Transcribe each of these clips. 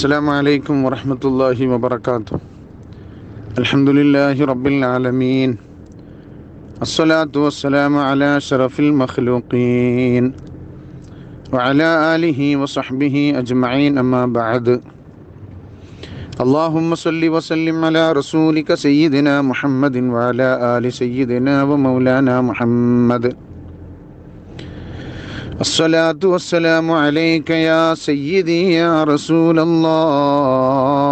السلام عليكم ورحمة الله وبركاته. الحمد لله رب العالمين، الصلاة والسلام على أشرف المخلوقين وعلى آله وصحبه أجمعين، أما بعد. اللهم صل وسلم على رسولك سيدنا محمد وعلى آل سيدنا ومولانا محمد. الصلاة والسلام عليك يا سيدي يا رسول الله.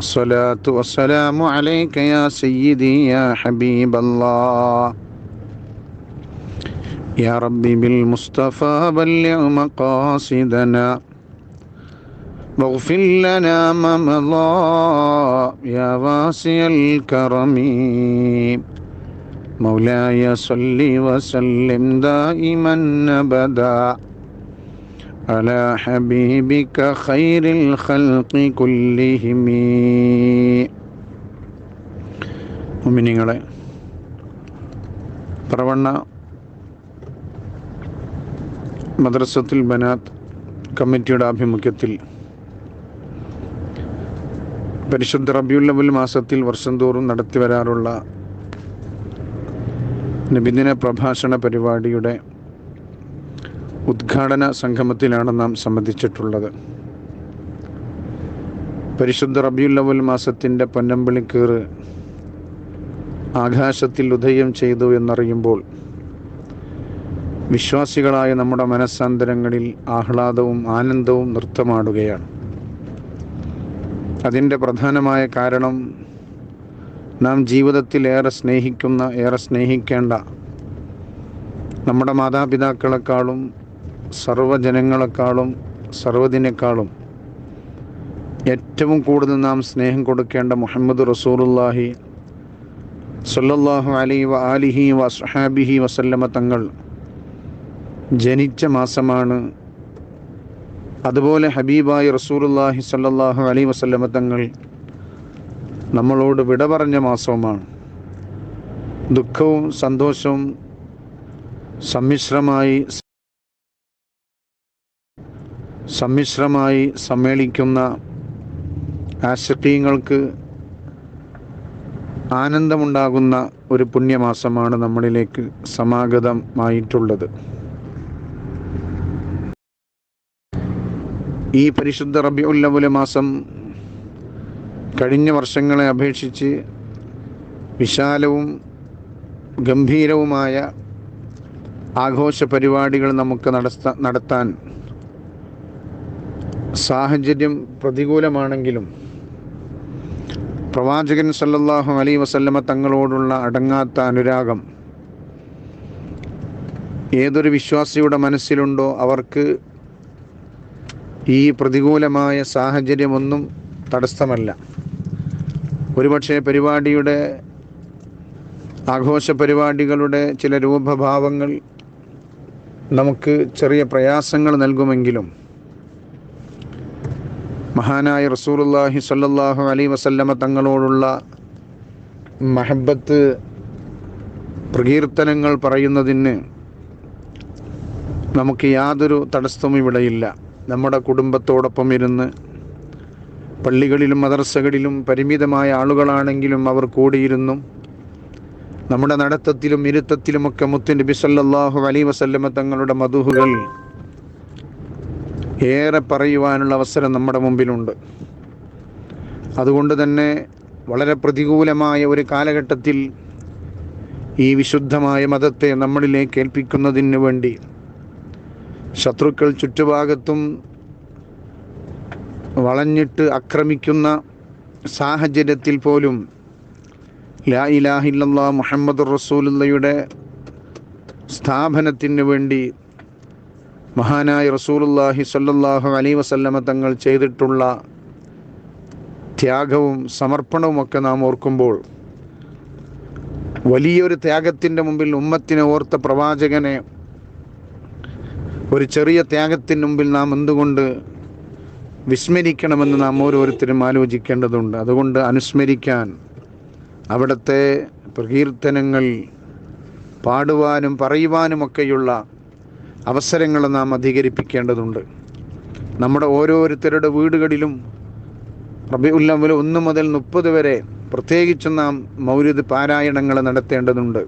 الصلاة والسلام عليك يا سيدي يا حبيب الله. يا ربي بالمصطفى بلغ مقاصدنا واغفر لنا ما مضى يا واسع الكرم. مولاي صل وسلم دائما أبدا على حبيبك خير الخلق كلهم. മുഅ്മിനീങ്ങളെ, പറവണ്ണ മദ്രസത്തുൽ ബനാത്ത് കമ്മിറ്റിയുടെ ആഭിമുഖ്യത്തിൽ പരിശുദ്ധ റബീഉൽ അവ്വൽ മാസത്തിൽ വർഷം തോറും നടത്തി വരാറുള്ള നബിദിന പ്രഭാഷണ പരിപാടിയുടെ ഉദ്ഘാടന സംഗമത്തിലാണ് നാം സംബന്ധിച്ചിട്ടുള്ളത്. പരിശുദ്ധ റബീഉൽ അവ്വൽ മാസത്തിൻ്റെ പൊന്നമ്പിളിക്കീറ് ആകാശത്തിൽ ഉദയം ചെയ്തു എന്നറിയുമ്പോൾ വിശ്വാസികളായ നമ്മുടെ മനസ്സാന്തരങ്ങളിൽ ആഹ്ലാദവും ആനന്ദവും നൃത്തമാടുകയാണ്. അതിൻ്റെ പ്രധാനമായ കാരണം നാം ജീവിതത്തിൽ ഏറെ സ്നേഹിക്കേണ്ട നമ്മുടെ മാതാപിതാക്കളെക്കാളും സർവ്വജനങ്ങളെക്കാളും സർവ്വതിനേക്കാളും ഏറ്റവും കൂടുതൽ നാം സ്നേഹം കൊടുക്കേണ്ട മുഹമ്മദ് റസൂലുള്ളാഹി സ്വല്ലല്ലാഹു അലൈഹി വആലിഹി വസ്ഹബിഹി വസല്ലമ തങ്ങൾ ജനിച്ച മാസമാണ്. അതുപോലെ ഹബീബായി റസൂലുള്ളാഹി സ്വല്ലല്ലാഹു അലൈഹി വസല്ലമ തങ്ങൾ നമ്മളോട് വിട പറഞ്ഞ മാസവുമാണ്. ദുഃഖവും സന്തോഷവും സമ്മിശ്രമായി സമ്മേളിക്കുന്ന ആശിഖീങ്ങൾക്ക് ആനന്ദമുണ്ടാകുന്ന ഒരു പുണ്യമാസമാണ് നമ്മളിലേക്ക് സമാഗതമായിട്ടുള്ളത്. ഈ പരിശുദ്ധ റബീഉൽ അവ്വൽ മാസം കഴിഞ്ഞ വർഷങ്ങളെ അപേക്ഷിച്ച് വിശാലവും ഗംഭീരവുമായ ആഘോഷ പരിപാടികൾ നമുക്ക് നടത്താൻ സാഹചര്യം പ്രതികൂലമാണെങ്കിലും പ്രവാചകൻ സല്ലല്ലാഹു അലൈഹി വസല്ലമ തങ്ങളോടുള്ള അടങ്ങാത്ത അനുരാഗം ഏതൊരു വിശ്വാസിയുടെ മനസ്സിലുണ്ടോ അവർക്ക് ഈ പ്രതികൂലമായ സാഹചര്യമൊന്നും തടസ്സമല്ല. ഒരുപക്ഷെ ആഘോഷ പരിപാടികളുടെ ചില രൂപഭാവങ്ങൾ നമുക്ക് ചെറിയ പ്രയാസങ്ങൾ നൽകുമെങ്കിലും മഹാനായ റസൂലുള്ളാഹി സ്വല്ലല്ലാഹു അലൈഹി വസല്ലമ തങ്ങളോടുള്ള മഹബത്ത് പ്രകീർത്തനങ്ങൾ പറയുന്നതിന് നമുക്ക് യാതൊരു തടസ്സവും ഇവിടെയില്ല. നമ്മുടെ കുടുംബത്തോടൊപ്പം ഇരുന്ന് പള്ളികളിലും മദ്രസകളിലും പരിമിതമായ ആളുകളാണെങ്കിലും അവർ കൂടിയിരുന്നും നമ്മുടെ നടത്തത്തിലും ഇരുത്തത്തിലുമൊക്കെ മുത്ത് നബി സല്ലല്ലാഹു അലൈഹി വസല്ലമ തങ്ങളുടെ മദൂഹുകൾ ഏറെ പറയുവാനുള്ള അവസരം നമ്മുടെ മുമ്പിലുണ്ട്. അതുകൊണ്ട് തന്നെ വളരെ പ്രതികൂലമായ ഒരു കാലഘട്ടത്തിൽ ഈ വിശുദ്ധമായ മതത്തെ നമ്മളിലേക്ക് ഏൽപ്പിക്കുന്നതിന് വേണ്ടി ശത്രുക്കൾ ചുറ്റുഭാഗത്തും വളഞ്ഞിട്ട് ആക്രമിക്കുന്ന സാഹചര്യത്തിൽ പോലും ലാ ഇലാഹ ഇല്ലല്ലാഹ് മുഹമ്മദുർ റസൂലുള്ളാഹിയുടെ സ്ഥാപനത്തിന് വേണ്ടി മഹാനായ റസൂലുള്ളാഹി സ്വല്ലല്ലാഹു അലൈഹി വസല്ലമ തങ്ങൾ ചെയ്തിട്ടുള്ള ത്യാഗവും സമർപ്പണവുമൊക്കെ നാം ഓർക്കുമ്പോൾ വലിയൊരു ത്യാഗത്തിൻ്റെ മുമ്പിൽ ഉമ്മത്തിനെ ഓർത്ത പ്രവാചകനെ ഒരു ചെറിയ ത്യാഗത്തിന് മുമ്പിൽ നാം എന്തുകൊണ്ട് വിസ്മരിക്കണമെന്ന് നാം ഓരോരുത്തരും ആലോചിക്കേണ്ടതുണ്ട്. അതുകൊണ്ട് അനുസ്മരിക്കാൻ അവിടുത്തെ പ്രകീർത്തനങ്ങൾ പാടുവാനും പറയുവാനുമൊക്കെയുള്ള അവസരങ്ങൾ നാം അധികരിപ്പിക്കേണ്ടതുണ്ട്. നമ്മുടെ ഓരോരുത്തരുടെ വീടുകളിലും റബീഉൽ അവ്വൽ 1 മുതൽ 30 വരെ പ്രത്യേകിച്ചും നാം മൗലിദ് പാരായണങ്ങൾ നടത്തേണ്ടതുണ്ട്.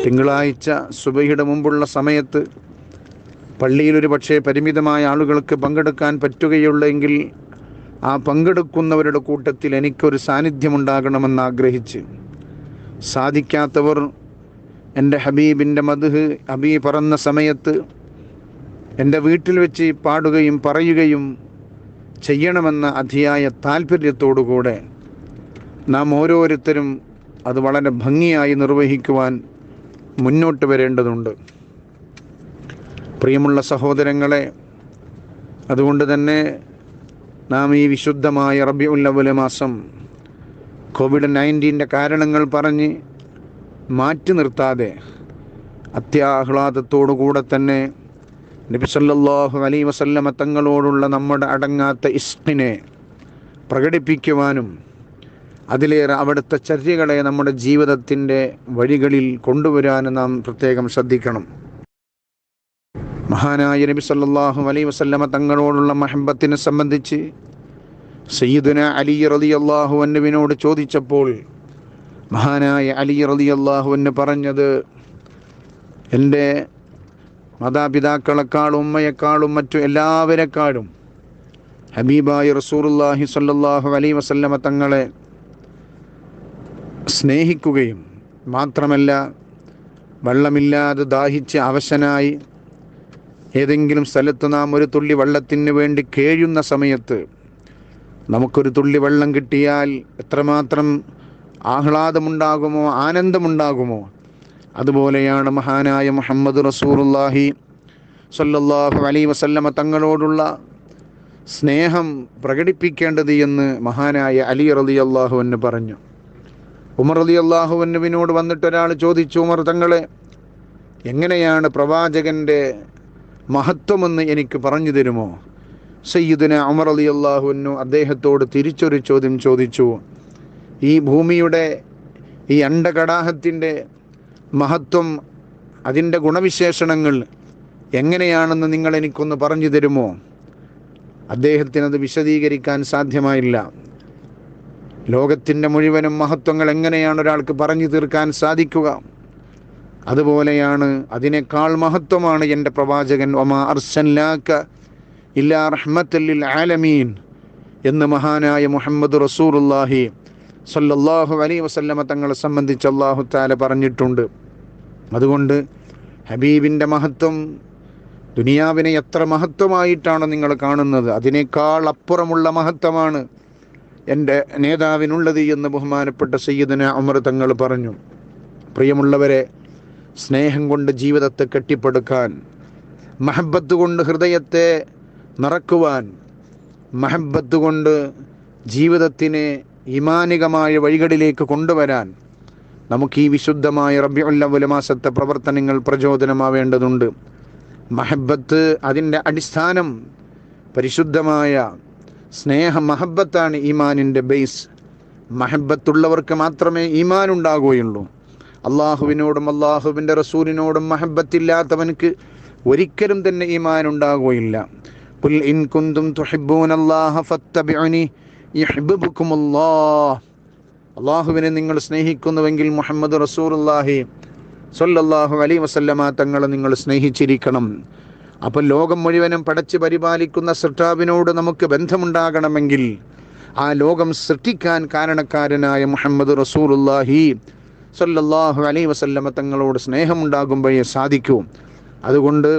തിങ്കളാഴ്ച സുബഹിയുടെ മുമ്പുള്ള സമയത്ത് പള്ളിയിൽ ഒരു പക്ഷേ പരിമിതമായ ആളുകൾക്ക് പങ്കെടുക്കാൻ പറ്റുകയുള്ളെങ്കിൽ ആ പങ്കെടുക്കുന്നവരുടെ കൂട്ടത്തിൽ എനിക്കൊരു സാന്നിധ്യമുണ്ടാകണമെന്ന് ആഗ്രഹിച്ച്, സാധിക്കാത്തവർ എൻ്റെ ഹബീബിൻ്റെ മദ്ഹ് ഹബീബ് പറഞ്ഞ സമയത്ത് എൻ്റെ വീട്ടിൽ വെച്ച് പാടുകയും പറയുകയും ചെയ്യണമെന്ന അതിയായ താല്പര്യത്തോടുകൂടെ നാം ഓരോരുത്തരും അത് വളരെ ഭംഗിയായി നിർവഹിക്കുവാൻ മുന്നോട്ട് വരേണ്ടതുണ്ട്. പ്രിയമുള്ള സഹോദരങ്ങളെ, അതുകൊണ്ട് തന്നെ നാം ഈ വിശുദ്ധമായ റബീഉൽ അവ്വൽ മാസം COVID-19 കാരണങ്ങൾ പറഞ്ഞ് മാറ്റി നിർത്താതെ അത്യാഹ്ലാദത്തോടുകൂടെ തന്നെ നബി സല്ലല്ലാഹു അലൈഹി വസല്ലമ തങ്ങളോടുള്ള നമ്മുടെ അടങ്ങാത്ത ഇഷ്കിനെ പ്രകടിപ്പിക്കുവാനും അതിലേറെ അവിടുത്തെ ചര്യകളെ നമ്മുടെ ജീവിതത്തിൻ്റെ വഴികളിൽ കൊണ്ടുവരാനും നാം പ്രത്യേകം ശ്രദ്ധിക്കണം. മഹാനായ നബി സല്ലല്ലാഹു അലൈഹി വസല്ലമ തങ്ങളോടുള്ള മഹബത്തിനെ സംബന്ധിച്ച് സയ്യിദുന അലി റളിയല്ലാഹു അൻഹുവിനോട് ചോദിച്ചപ്പോൾ മഹാനായ അലി റളിയല്ലാഹു അൻഹു പറഞ്ഞത്, എൻ്റെ മാതാപിതാക്കളെക്കാളും ഉമ്മയെക്കാളും മറ്റു എല്ലാവരെക്കാളും ഹബീബായ റസൂലുള്ളാഹി സ്വല്ലല്ലാഹു അലൈഹി വസല്ലമ തങ്ങളെ സ്നേഹിക്കുകയും മാത്രമല്ല വെള്ളമില്ലാതെ ദാഹിച്ച് അവശനായി ഏതെങ്കിലും സ്ഥലത്ത് നാം ഒരു തുള്ളി വെള്ളത്തിന് വേണ്ടി കേഴുന്ന സമയത്ത് നമുക്കൊരു തുള്ളി വെള്ളം കിട്ടിയാൽ എത്രമാത്രം ആഹ്ലാദമുണ്ടാകുമോ, ആനന്ദമുണ്ടാകുമോ, അതുപോലെയാണ് മഹാനായ മുഹമ്മദ് റസൂലുള്ളാഹി സ്വല്ലല്ലാഹു അലൈഹി വസല്ലമ തങ്ങളോടുള്ള സ്നേഹം പ്രകടിപ്പിക്കേണ്ടത് എന്ന് മഹാനായ അലി റളിയല്ലാഹു അൻഹു പറഞ്ഞു. ഉമർ റളിയല്ലാഹു അൻഹുവിനോട് വന്നിട്ടൊരാൾ ചോദിച്ചു, ഉമർ തങ്ങളെ, എങ്ങനെയാണ് പ്രവാചകൻ്റെ മഹത്വമെന്ന് എനിക്ക് പറഞ്ഞു തരുമോ? സയ്യിദുന ഉമർ റളിയല്ലാഹു അൻഹു അദ്ദേഹത്തോട് തിരിച്ചൊരു ചോദ്യം ചോദിച്ചു, ഈ ഭൂമിയുടെ ഈ അണ്ഡകടാഹത്തിൻ്റെ മഹത്വം, അതിൻ്റെ ഗുണവിശേഷണങ്ങൾ എങ്ങനെയാണെന്ന് നിങ്ങൾ എനിക്കൊന്ന് പറഞ്ഞു തരുമോ? അദ്ദേഹത്തിനത് വിശദീകരിക്കാൻ സാധ്യമായില്ല. ലോകത്തിൻ്റെ മുഴുവനും മഹത്വങ്ങൾ എങ്ങനെയാണ് ഒരാൾക്ക് പറഞ്ഞു തീർക്കാൻ സാധിക്കുക? അതുപോലെയാണ്, അതിനേക്കാൾ മഹത്വമാണ് എൻ്റെ പ്രവാചകൻ, വമാ അർസൽനാക ഇല്ലാ റഹ്മത്തൽ ലിൽ ആലമീൻ എന്ന് മഹാനായ മുഹമ്മദ് റസൂലുള്ളാഹി സ്വല്ലല്ലാഹു അലൈഹി വസല്ലമ തങ്ങളെ സംബന്ധിച്ച് അല്ലാഹു തആല പറഞ്ഞിട്ടുണ്ട്. അതുകൊണ്ട് ഹബീബിൻ്റെ മഹത്വം ദുനിയാവിനെ എത്ര മഹത്വമായിട്ടാണ് നിങ്ങൾ കാണുന്നത്, അതിനേക്കാൾ അപ്പുറമുള്ള മഹത്വമാണ് എൻ്റെ നേതാവിനുള്ളത് എന്ന് ബഹുമാനപ്പെട്ട സയ്യിദുന ഉമർ തങ്ങൾ പറഞ്ഞു. പ്രിയമുള്ളവരെ, സ്നേഹം കൊണ്ട് ജീവിതത്തെ കെട്ടിപ്പടുക്കാൻ, മഹബത്ത് കൊണ്ട് ഹൃദയത്തെ നിറക്കുവാൻ, മഹബത്ത് കൊണ്ട് ജീവിതത്തിനെ ഈമാനികമായ വഴികളിലേക്ക് കൊണ്ടുവരാൻ നമുക്ക് ഈ വിശുദ്ധമായ റബീഉൽ അവ്വൽ മാസത്തെ പ്രവർത്തനങ്ങൾ പ്രചോദനമാവേണ്ടതുണ്ട്. മഹബത്ത്, അതിൻ്റെ അടിസ്ഥാനം പരിശുദ്ധമായ മഹബത്താണ് ഈമാനിൻ്റെ ബേസ്. മഹബത്തുള്ളവർക്ക് മാത്രമേ ഈമാൻ ഉണ്ടാകുകയുള്ളൂ. അള്ളാഹുവിനോടും അള്ളാഹുവിൻ്റെ റസൂലിനോടും മഹബത്തില്ലാത്തവനക്ക് ഒരിക്കലും തന്നെ ഈമാൻ ഉണ്ടാകുകയില്ല. ഖുൽ ഇൻ കുന്തും തുഹിബ്ബൂനല്ലാഹ ഫത്തബിഉനി യുഹിബ്ബുകുമുല്ലാഹ്. അള്ളാഹുവിനെ നിങ്ങൾ സ്നേഹിക്കുന്നുവെങ്കിൽ മുഹമ്മദ് റസൂലുള്ളാഹി സ്വല്ലല്ലാഹു അലൈഹി വസല്ലമ തങ്ങളെ നിങ്ങൾ സ്നേഹിച്ചിരിക്കണം. അപ്പോൾ ലോകം മുഴുവനും പടച്ച് പരിപാലിക്കുന്ന സൃഷ്ടാവിനോട് നമുക്ക് ബന്ധമുണ്ടാകണമെങ്കിൽ ആ ലോകം സൃഷ്ടിക്കാൻ കാരണക്കാരനായ മുഹമ്മദ് റസൂലുള്ളാഹി സ്വല്ലല്ലാഹു അലൈഹി വസല്ലമ തങ്ങളോട് സ്നേഹമുണ്ടാകുമ്പോഴേ സാധിക്കൂ. അതുകൊണ്ട്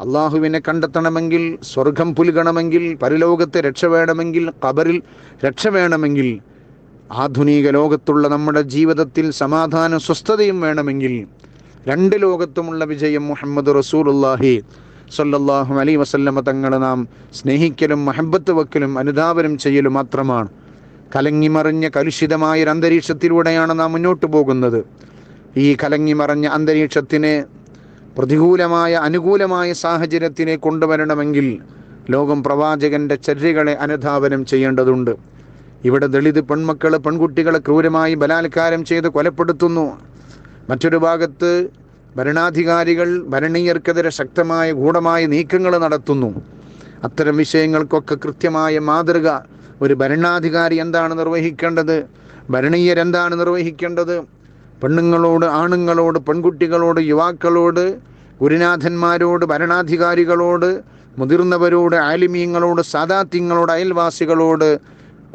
അള്ളാഹുവിനെ കണ്ടെത്തണമെങ്കിൽ, സ്വർഗം പുൽകണമെങ്കിൽ, പരലോകത്തെ രക്ഷ വേണമെങ്കിൽ, ഖബറിൽ രക്ഷ വേണമെങ്കിൽ, ആധുനിക ലോകത്തുള്ള നമ്മുടെ ജീവിതത്തിൽ സമാധാനം സ്വസ്ഥതയും വേണമെങ്കിൽ, രണ്ട് ലോകത്തുമുള്ള വിജയം മുഹമ്മദ് റസൂലുള്ളാഹി സ്വല്ലല്ലാഹു അലൈഹി വസല്ലമ തങ്ങളെ നാം സ്നേഹിക്കലും മഹബത്ത് വെക്കലും അനുധാവനം ചെയ്യലും മാത്രമാണ്. കലങ്ങിമറിഞ്ഞ കലുഷിതമായൊരു അന്തരീക്ഷത്തിലൂടെയാണ് നാം മുന്നോട്ട് പോകുന്നത്. ഈ കലങ്ങിമറിഞ്ഞ അന്തരീക്ഷത്തിനെ പ്രതികൂലമായ അനുകൂലമായ സാഹചര്യത്തിനെ കൊണ്ടുവരണമെങ്കിൽ ലോകം പ്രവാചകൻ്റെ ചര്യകളെ അനുധാവനം ചെയ്യേണ്ടതുണ്ട്. ഇവിടെ ദളിത് പെൺമക്കളെ, പെൺകുട്ടികളെ ക്രൂരമായി ബലാത്കാരം ചെയ്ത് കൊലപ്പെടുത്തുന്നു. മറ്റൊരു ഭാഗത്ത് ഭരണാധികാരികൾ ഭരണീയർക്കെതിരെ ശക്തമായ ഗൂഢമായ നീക്കങ്ങൾ നടത്തുന്നു. അത്തരം വിഷയങ്ങൾക്കൊക്കെ കൃത്യമായ മാതൃക ഒരു ഭരണാധികാരി എന്താണ് നിർവഹിക്കേണ്ടത്, ഭരണീയരെന്താണ് നിർവഹിക്കേണ്ടത്, പെണ്ണുങ്ങളോട്, ആണുങ്ങളോട്, പെൺകുട്ടികളോട്, യുവാക്കളോട്, ഗുരുനാഥന്മാരോട്, ഭരണാധികാരികളോട്, മുതിർന്നവരോട്, ആലിമീങ്ങളോട്, സാദാത്യങ്ങളോട്, അയൽവാസികളോട്,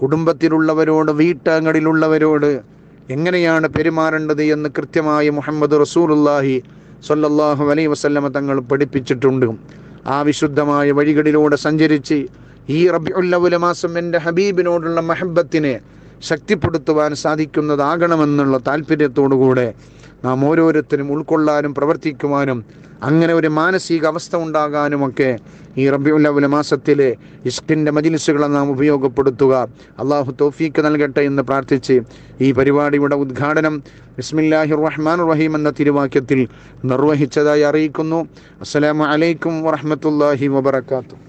കുടുംബത്തിലുള്ളവരോട്, വീട്ടങ്ങളിലുള്ളവരോട് എങ്ങനെയാണ് പെരുമാറേണ്ടത് എന്ന് കൃത്യമായി മുഹമ്മദ് റസൂലുള്ളാഹി സ്വല്ലല്ലാഹു അലൈഹി വസല്ലമ തങ്ങൾ പഠിപ്പിച്ചിട്ടുണ്ട്. ആ വിശുദ്ധമായ വഴികളിലൂടെ സഞ്ചരിച്ച് ഈ റബീഉൽ അവ്വൽ മാസം എൻ്റെ ഹബീബിനോടുള്ള മഹബത്തിനെ ശക്തിപ്പെടുത്തുവാൻ സാധിക്കുന്നതാകണമെന്നുള്ള താല്പര്യത്തോടുകൂടെ നാം ഓരോരുത്തരും ഉൾക്കൊള്ളാനും പ്രവർത്തിക്കുവാനും അങ്ങനെ ഒരു മാനസിക അവസ്ഥ ഉണ്ടാകാനുമൊക്കെ ഈ റബീഉൽ അവ്വൽ മാസത്തിലെ ഇഷ്കിൻ്റെ മജ്ലിസുകളെ നാം ഉപയോഗപ്പെടുത്തുക. അള്ളാഹു തൗഫീക്ക് നൽകട്ടെ എന്ന് പ്രാർത്ഥിച്ച് ഈ പരിപാടിയുടെ ഉദ്ഘാടനം ബിസ്മില്ലാഹിർ റഹ്മാനിർ റഹീം എന്ന തിരുവാക്യത്തിൽ നിർവഹിച്ചതായി അറിയിക്കുന്നു. അസ്സലാമു അലൈക്കും വറഹ്മത്തുള്ളാഹി വബറകാതുഹു.